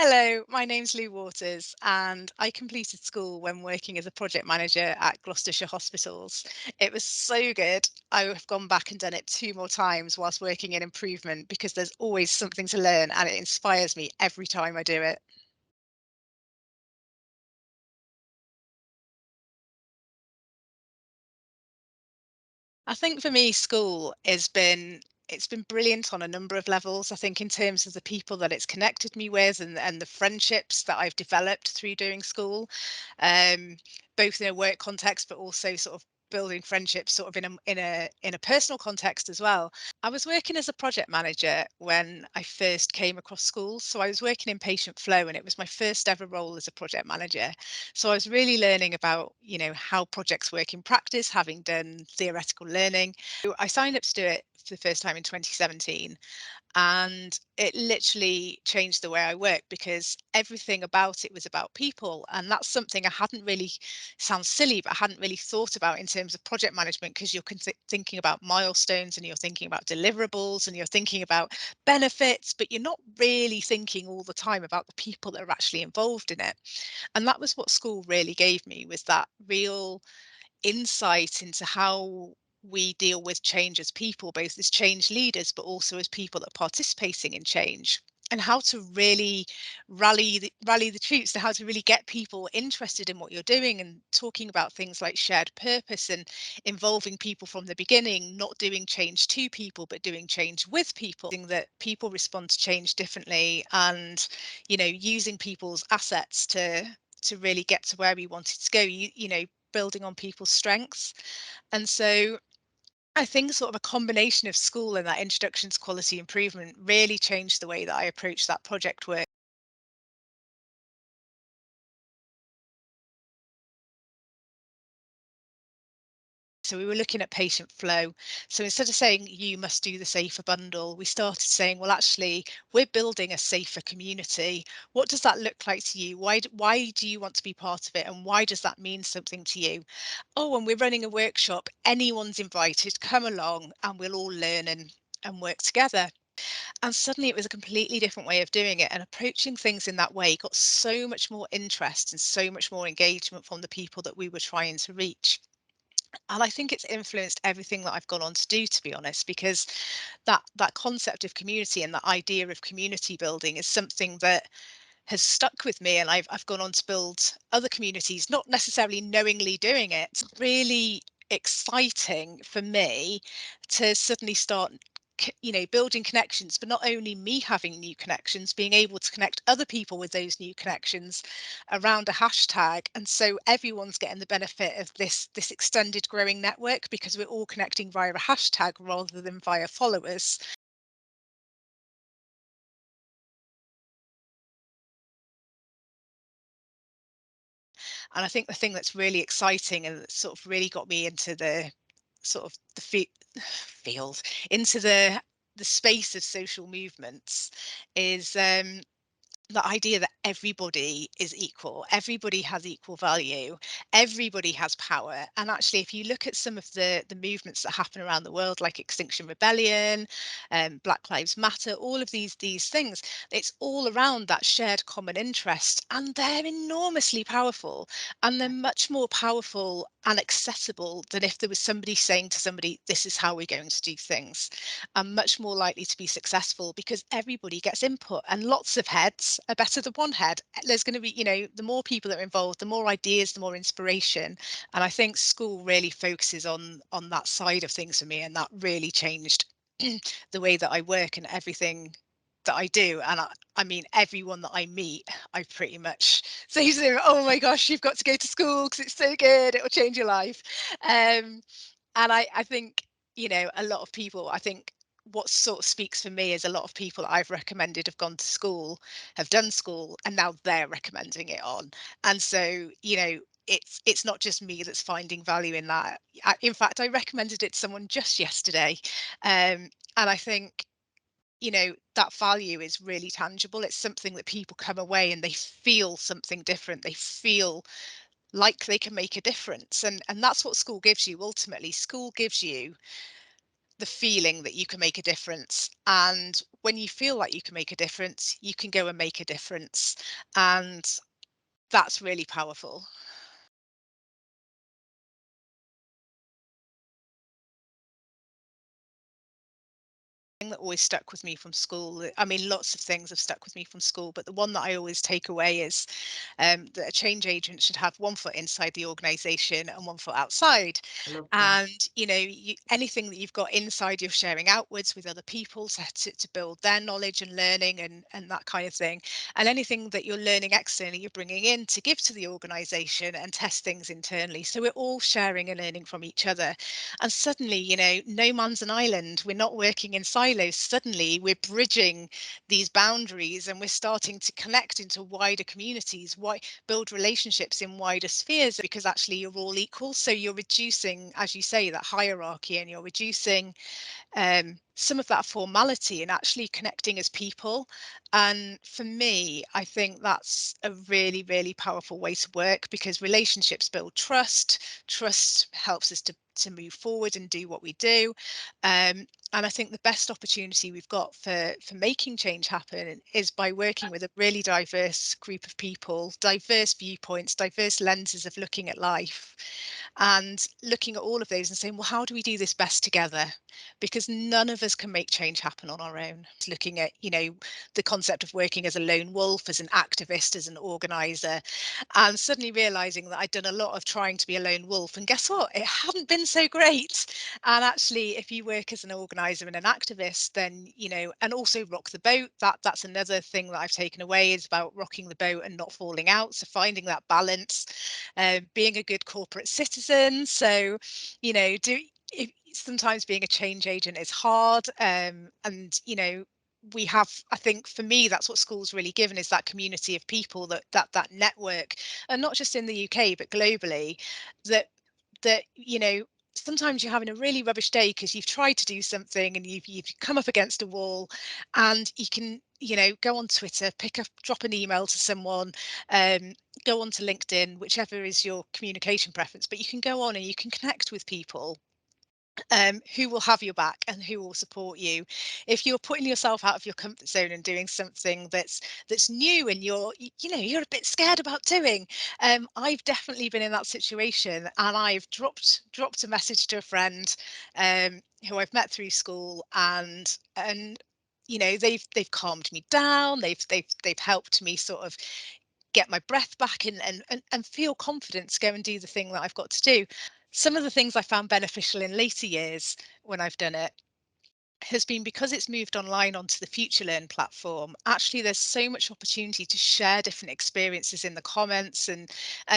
Hello, my name's Lou Waters, and I completed school when working as a project manager at Gloucestershire Hospitals. It was so good. I have gone back and done it two more times whilst working in improvement because there's always something to learn and it inspires me every time I do it. I think for me, school it's been brilliant on a number of levels. I think in terms of the people that it's connected me with and the friendships that I've developed through doing school, um, both in a work context, but also sort of building friendships sort of in a personal context as well. I was working as a project manager when I first came across schools. So I was working in patient flow and it was my first ever role as a project manager. So I was really learning about, how projects work in practice, having done theoretical learning. So I signed up to do it for the first time in 2017 and it literally changed the way I work because everything about it was about people. And that's something I hadn't really, sounds silly, but I hadn't really thought about in terms of project management because you're thinking about milestones and you're thinking about deliverables and you're thinking about benefits, but you're not really thinking all the time about the people that are actually involved in it. And that was what school really gave me, was that real insight into how we deal with change as people, both as change leaders, but also as people that are participating in change, and how to really rally the troops, to how to really get people interested in what you're doing, and talking about things like shared purpose and involving people from the beginning, not doing change to people, but doing change with people, that people respond to change differently, and using people's assets to really get to where we wanted to go. Building on people's strengths. And so I think sort of a combination of school and that introduction to quality improvement really changed the way that I approach that project work. So we were looking at patient flow. So instead of saying you must do the safer bundle, we started saying, well, actually, we're building a safer community. What does that look like to you? Why do you want to be part of it? And why does that mean something to you? Oh, and we're running a workshop. Anyone's invited, come along and we'll all learn and work together. And suddenly it was a completely different way of doing it, and approaching things in that way got so much more interest and so much more engagement from the people that we were trying to reach. And I think it's influenced everything that I've gone on to do, to be honest, because that concept of community and that idea of community building is something that has stuck with me, and I've gone on to build other communities, not necessarily knowingly doing it. It's really exciting for me to suddenly start building connections, but not only me having new connections, being able to connect other people with those new connections around a hashtag, and so everyone's getting the benefit of this extended growing network because we're all connecting via a hashtag rather than via followers. And I think the thing that's really exciting and that sort of really got me into the sort of the field, into the space of social movements, is the idea that everybody is equal, everybody has equal value, everybody has power. And actually, if you look at some of the movements that happen around the world, like Extinction Rebellion, Black Lives Matter, all of these things, it's all around that shared common interest, and they're enormously powerful, and they're much more powerful and accessible than if there was somebody saying to somebody, this is how we're going to do things. And much more likely to be successful because everybody gets input, and lots of heads are better than one head. There's going to be, the more people that are involved, the more ideas, the more inspiration. And I think school really focuses on that side of things for me, and that really changed the way that I work and everything that I do. And I mean, everyone that I meet, I pretty much say to them, oh my gosh, you've got to go to school because it's so good, it will change your life. And I think, a lot of people, I think what sort of speaks for me is a lot of people that I've recommended have gone to school, have done school, and now they're recommending it on. And so, it's not just me that's finding value in that. In fact, I recommended it to someone just yesterday. And I think, that value is really tangible. It's something that people come away and they feel something different. They feel like they can make a difference. And that's what school gives you ultimately. School gives you the feeling that you can make a difference. And when you feel like you can make a difference, you can go and make a difference. And that's really powerful. Thing that always stuck with me from school, I mean, lots of things have stuck with me from school, but the one that I always take away is that a change agent should have one foot inside the organization and one foot outside. I love that. And, anything that you've got inside, you're sharing outwards with other people to build their knowledge and learning and that kind of thing. And anything that you're learning externally, you're bringing in to give to the organization and test things internally. So we're all sharing and learning from each other. And suddenly, no man's an island. We're not working in silos. Suddenly, we're bridging these boundaries and we're starting to connect into wider communities, build relationships in wider spheres because actually you're all equal. So you're reducing, as you say, that hierarchy, and you're reducing some of that formality and actually connecting as people. And for me, I think that's a really, really powerful way to work because relationships build trust. Trust helps us to move forward and do what we do. And I think the best opportunity we've got for making change happen is by working with a really diverse group of people, diverse viewpoints, diverse lenses of looking at life, and looking at all of those and saying, well, how do we do this best together? Because none of us can make change happen on our own. Looking at, the concept of working as a lone wolf, as an activist, as an organizer, and suddenly realizing that I'd done a lot of trying to be a lone wolf. And guess what? It hadn't been so great. And actually, if you work as an organizer and an activist, then, and also rock the boat, that's another thing that I've taken away, is about rocking the boat and not falling out. So finding that balance, being a good corporate citizen. So, sometimes being a change agent is hard. And, we have, I think for me, that's what school's really given, is that community of people, that network, and not just in the UK but globally, that sometimes you're having a really rubbish day because you've tried to do something and you've come up against a wall, and you can, go on Twitter, drop an email to someone, go on to LinkedIn, whichever is your communication preference, but you can go on and you can connect with people who will have your back and who will support you. If you're putting yourself out of your comfort zone and doing something that's new and you're a bit scared about doing, I've definitely been in that situation, and I've dropped a message to a friend who I've met through school, and they've calmed me down. They've helped me sort of get my breath back and feel confident to go and do the thing that I've got to do. Some of the things I found beneficial in later years when I've done it has been, because it's moved online onto the Future Learn platform. Actually, there's so much opportunity to share different experiences in the comments and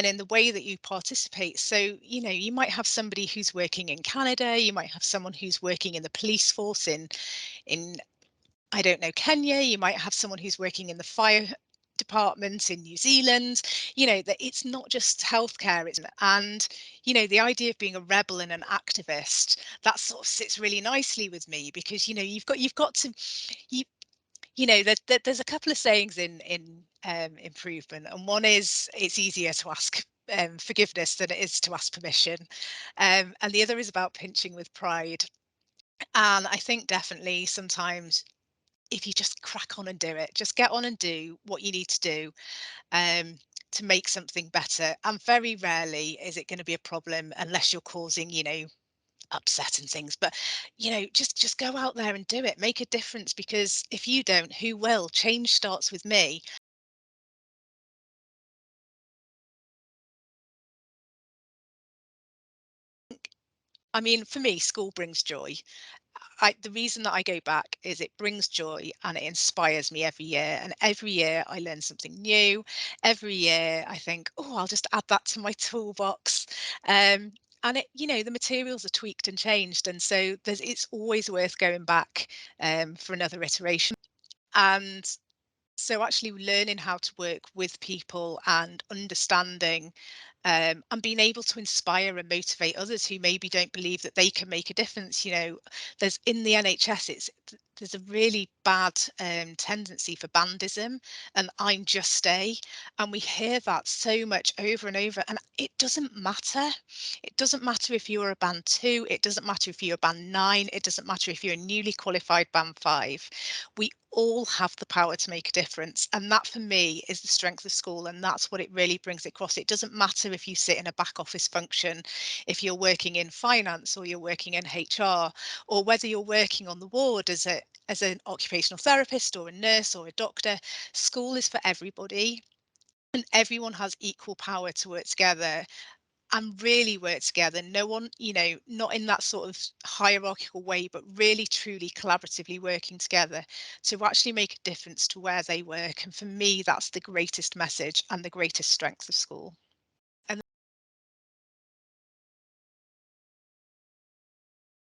in the way that you participate. So, you might have somebody who's working in Canada, you might have someone who's working in the police force in I don't know, Kenya, you might have someone who's working in the fire department in New Zealand. That it's not just healthcare. And the idea of being a rebel and an activist, that sort of sits really nicely with me, because you've got to you there's a couple of sayings in improvement, and one is, it's easier to ask forgiveness than it is to ask permission, and the other is about pinching with pride. And I think definitely sometimes, if you just crack on and do it, just get on and do what you need to do, um, to make something better. And very rarely is it going to be a problem unless you're causing, upset and things. But just go out there and do it. Make a difference, because if you don't, who will? Change starts with me. I mean, for me, school brings joy. The reason that I go back is it brings joy and it inspires me every year. And every year I learn something new. Every year I think, oh, I'll just add that to my toolbox. And the materials are tweaked and changed. And so it's always worth going back for another iteration. And so actually learning how to work with people and understanding, and being able to inspire and motivate others who maybe don't believe that they can make a difference. There's, in the NHS, There's a really bad tendency for bandism and I'm just a, and we hear that so much over and over. And it doesn't matter. It doesn't matter if you're a band two, it doesn't matter if you're a band nine, it doesn't matter if you're a newly qualified band five. We all have the power to make a difference. And that for me is the strength of school. And that's what it really brings across. It doesn't matter if you sit in a back office function, if you're working in finance or you're working in HR, or whether you're working on the ward as an occupational therapist or a nurse or a doctor. School is for everybody and everyone has equal power to work together and really work together. No one, not in that sort of hierarchical way, but really truly collaboratively working together to actually make a difference to where they work. And for me, that's the greatest message and the greatest strength of school.